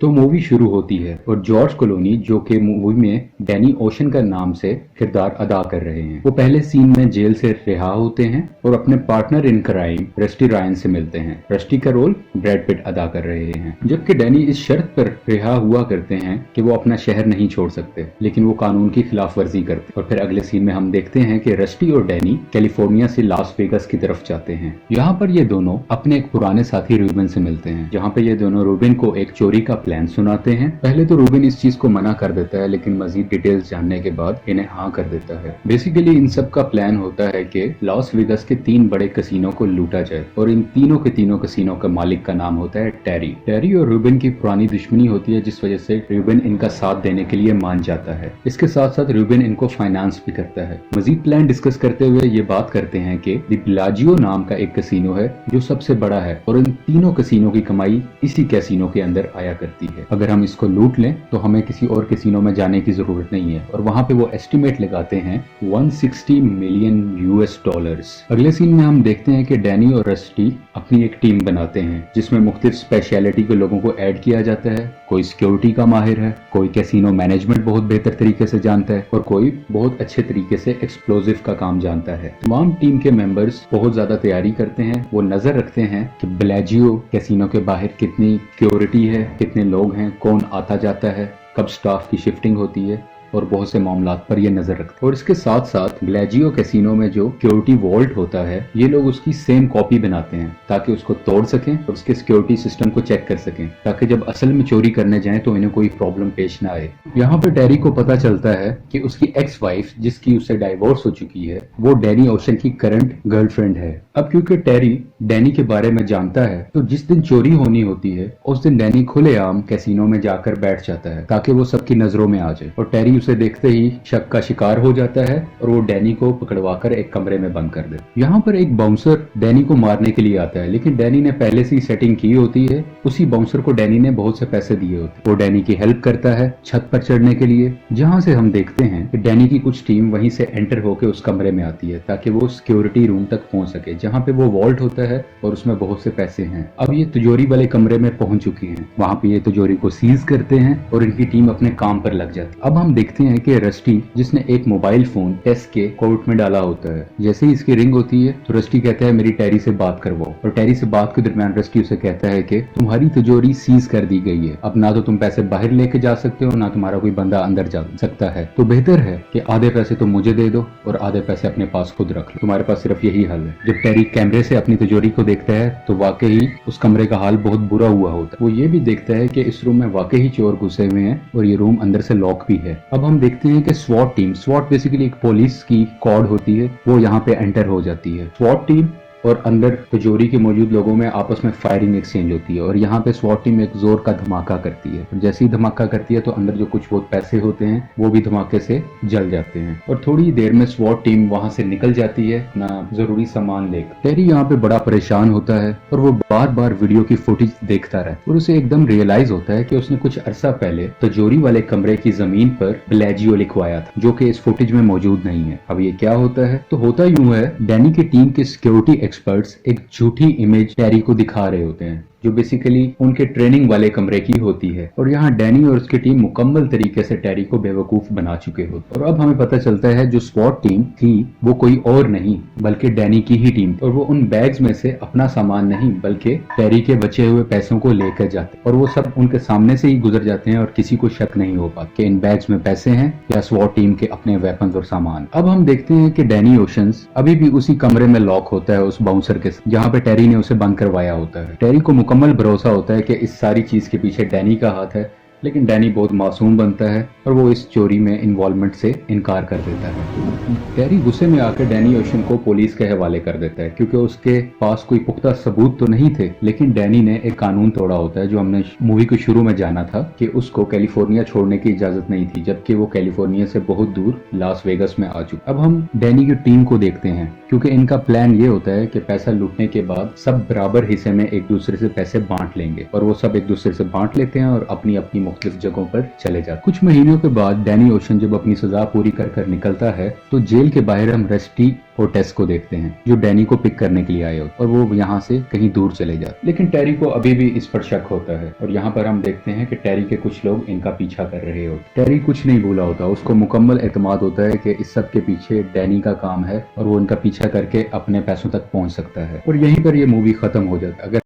तो मूवी शुरू होती है और जॉर्ज क्लूनी, जो कि मूवी में डैनी ओशन का नाम से किरदार अदा कर रहे हैं, वो पहले सीन में जेल से रिहा होते हैं और अपने partner in crime rusty Ryan से मिलते हैं। रस्टी का रोल ब्रैड पिट अदा कर रहे हैं, जबकि डैनी इस शर्त पर रिहा हुआ करते हैं कि वो अपना शहर नहीं छोड़ सकते, लेकिन वो कानून की खिलाफ वर्जी करते। और फिर अगले सीन में हम देखते हैं कि रस्टी और डैनी कैलिफोर्निया से लास वेगास की तरफ जाते हैं। यहाँ पर ये दोनों अपने एक पुराने साथी रूबिन से मिलते हैं, जहाँ पे ये दोनों रूबिन को एक चोरी का प्लान सुनाते हैं। पहले तो रूबिन इस चीज को मना कर देता है, लेकिन मजीद डिटेल्स जानने के बाद इन्हें हाँ कर देता है। बेसिकली इन सब का प्लान होता है कि लॉस वेगास के 3 बड़े कसिनो को लूटा जाए, और इन तीनों के तीनों कसिनो का मालिक का नाम होता है टेरी। टेरी और रूबिन की पुरानी दुश्मनी होती है, जिस वजह से रूबिन इनका साथ देने के लिए मान जाता है। इसके साथ साथ रूबिन इनको फाइनेंस भी करता है। मजीद प्लान डिस्कस करते हुए ये बात करते हैं कि द बिलाजियो नाम का एक कसिनो है जो सबसे बड़ा है, और इन तीनों कसिनो की कमाई इसी कैसीनो के अंदर आया करती है। अगर हम इसको लूट लें तो हमें किसी और कैसीनो में जाने की जरूरत नहीं है, और वहां पे वो एस्टिमेट लगाते हैं 160 मिलियन US डॉलर्स। अगले सीन में हम देखते हैं कि डैनी और रस्टी अपनी एक टीम बनाते हैं, जिसमें मुख्तलिफ स्पेशलिटी के लोगों को ऐड किया जाता है। कोई सिक्योरिटी का माहिर है, कोई कैसीनो मैनेजमेंट बहुत बेहतर तरीके से जानता है, और कोई बहुत अच्छे तरीके से एक्सप्लोजिव का काम जानता है। तमाम टीम के मेंबर्स बहुत ज्यादा तैयारी करते हैं। वो नजर रखते हैं कि बिलाजियो कैसीनो के बाहर कितनी सिक्योरिटी है, कितने लोग हैं, कौन आता जाता है, कब स्टाफ की शिफ्टिंग होती है, और बहुत से मामलात पर ये नजर रखते हैं। और इसके साथ साथ बिलाजियो कैसीनो में जो सिक्योरिटी वॉल्ट होता है, ये लोग उसकी सेम कॉपी बनाते हैं ताकि उसको तोड़ सकें और उसके सिक्योरिटी सिस्टम को चेक कर सकें, ताकि जब असल में चोरी करने जाएं तो इन्हें कोई प्रॉब्लम पेश ना आए। यहाँ पे टेरी को पता चलता है कि उसकी एक्स वाइफ, जिसकी उससे डाइवोर्स हो चुकी है, वो डैनी ओशन की करंट गर्लफ्रेंड है। अब क्योंकि टेरी डैनी के बारे में जानता है, तो जिस दिन चोरी होनी होती है उस दिन डैनी खुलेआम कैसीनो में जाकर बैठ जाता है ताकि वो सबकी नजरों में आ जाए। और टेरी उसे देखते ही शक का शिकार हो जाता है और वो डैनी को पकड़वाकर एक कमरे में बंद कर देता है। यहाँ पर एक बाउंसर डैनी को मारने के लिए आता है, लेकिन डैनी ने पहले से ही सेटिंग की होती है। उसी बाउंसर को डैनी ने बहुत से पैसे दिए होते हैं। वो डैनी की हेल्प करता है छत पर चढ़ने के लिए, जहाँ से हम देखते हैं कि डैनी की कुछ टीम वहीं से एंटर होकर उस कमरे में आती है ताकि वो सिक्योरिटी रूम तक पहुंच सके, जहाँ पे वो वॉल्ट होता है और उसमें बहुत से पैसे हैं। अब ये तिजोरी वाले कमरे में पहुंच चुकी हैं। वहाँ पे ये तिजोरी को सीज करते हैं और इनकी टीम अपने काम पर लग जाती है। अब हम देखते हैं कि रस्टी, जिसने एक मोबाइल फोन टेस के कोर्ट में डाला होता है, जैसे ही इसकी रिंग होती है तो रस्टी कहता है मेरी टेरी से बात करवाओ। और टेरी से बात के दरमियान रस्टी उसे कहता है कि तुम्हारी तिजोरी सीज कर दी गई है, अब ना तो तुम पैसे बाहर लेके जा सकते हो, ना तुम्हारा कोई बंदा अंदर जा सकता है, तो बेहतर है कि आधे पैसे तुम मुझे दे दो और आधे पैसे अपने पास खुद रख लो, तुम्हारे पास सिर्फ यही हल है। जब टेरी कैमरे से अपनी तिजोरी को देखता है तो वाकई उस कमरे का हाल बहुत बुरा हुआ होता है। वो ये भी देखता है कि इस रूम में वाकई चोर घुसे हुए हैं और ये रूम अंदर से लॉक भी है। अब हम देखते हैं कि स्वॉट टीम, स्वॉट बेसिकली एक पुलिस की स्क्वाड होती है, वो यहाँ पे एंटर हो जाती है। स्वॉट टीम और अंदर तिजोरी के मौजूद लोगों में आपस में फायरिंग एक्सचेंज होती है, और यहाँ पे स्वॉट टीम एक जोर का धमाका करती है। और जैसे ही धमाका करती है तो अंदर जो कुछ बहुत पैसे होते हैं वो भी धमाके से जल जाते हैं, और थोड़ी देर में स्वॉट टीम वहां से निकल जाती है अपना जरूरी सामान लेकर। टेरी यहाँ पे बड़ा परेशान होता है और वो बार बार वीडियो की फुटेज देखता रहा, और उसे एकदम रियलाइज होता है कि उसने कुछ अरसा पहले तिजोरी वाले कमरे की जमीन पर बिलाजियो लिखवाया था, जो कि इस फुटेज में मौजूद नहीं है। अब ये क्या होता है, तो होता यूं है, डैनी की टीम के सिक्योरिटी एक्सपर्ट्स एक झूठी इमेज टेरी को दिखा रहे होते हैं, जो बेसिकली उनके ट्रेनिंग वाले कमरे की होती है, और यहाँ डैनी और उसकी टीम मुकम्मल तरीके से टेरी को बेवकूफ बना चुके होते। और अब हमें पता चलता है जो स्वॉट टीम थी वो कोई और नहीं बल्कि डैनी की ही टीम, और वो उन बैग्स में से अपना सामान नहीं बल्कि टेरी के बचे हुए पैसों को लेकर जाते, और वो सब उनके सामने से ही गुजर जाते हैं और किसी को शक नहीं हो पाता कि इन बैग्स में पैसे हैं या स्वॉट टीम के अपने वेपन्स और सामान। अब हम देखते हैं कि डैनी ओशंस अभी भी उसी कमरे में लॉक होता है उस बाउंसर के, जहाँ पे टेरी ने उसे बंद करवाया होता है। टेरी को मुकम्मल भरोसा होता है कि इस सारी चीज के पीछे डैनी का हाथ है, लेकिन डैनी बहुत मासूम बनता है और वो इस चोरी में इन्वॉल्वमेंट से इनकार कर देता है। टेरी गुस्से में आकर डैनी ओशन को पुलिस के हवाले कर देता है, क्योंकि उसके पास कोई पुख्ता सबूत तो नहीं थे, लेकिन डैनी ने एक कानून तोड़ा होता है जो हमने मूवी के शुरू में जाना था कि उसको कैलिफोर्निया छोड़ने की इजाजत नहीं थी, जबकि वो कैलिफोर्निया से बहुत दूर लास वेगस में आ चुका। अब हम डैनी की टीम को देखते हैं, क्योंकि इनका प्लान ये होता है कि पैसा लूटने के बाद सब बराबर हिस्से में एक दूसरे से पैसे बांट लेंगे, और वो सब एक दूसरे से बांट लेते हैं और अपनी अपनी मुख्तलिफ जगहों पर चले जाते। कुछ महीनों के बाद डैनी ओशन जब अपनी सजा पूरी कर निकलता है तो जेल के बाहर हम रस्टी और टेस को देखते हैं जो डैनी को पिक करने के लिए आए होते और वो यहाँ से कहीं दूर चले जाते। लेकिन टेरी को अभी भी इस पर शक होता है और यहाँ पर हम देखते हैं कि टेरी के कुछ लोग इनका पीछा कर रहे होते। टेरी कुछ नहीं भूला होता, उसको मुकम्मल एतमाद होता है कि इस सब के पीछे डैनी का काम है और वो इनका पीछा करके अपने पैसों तक पहुंच सकता है। और यहीं पर ये मूवी खत्म हो जाता है। अगर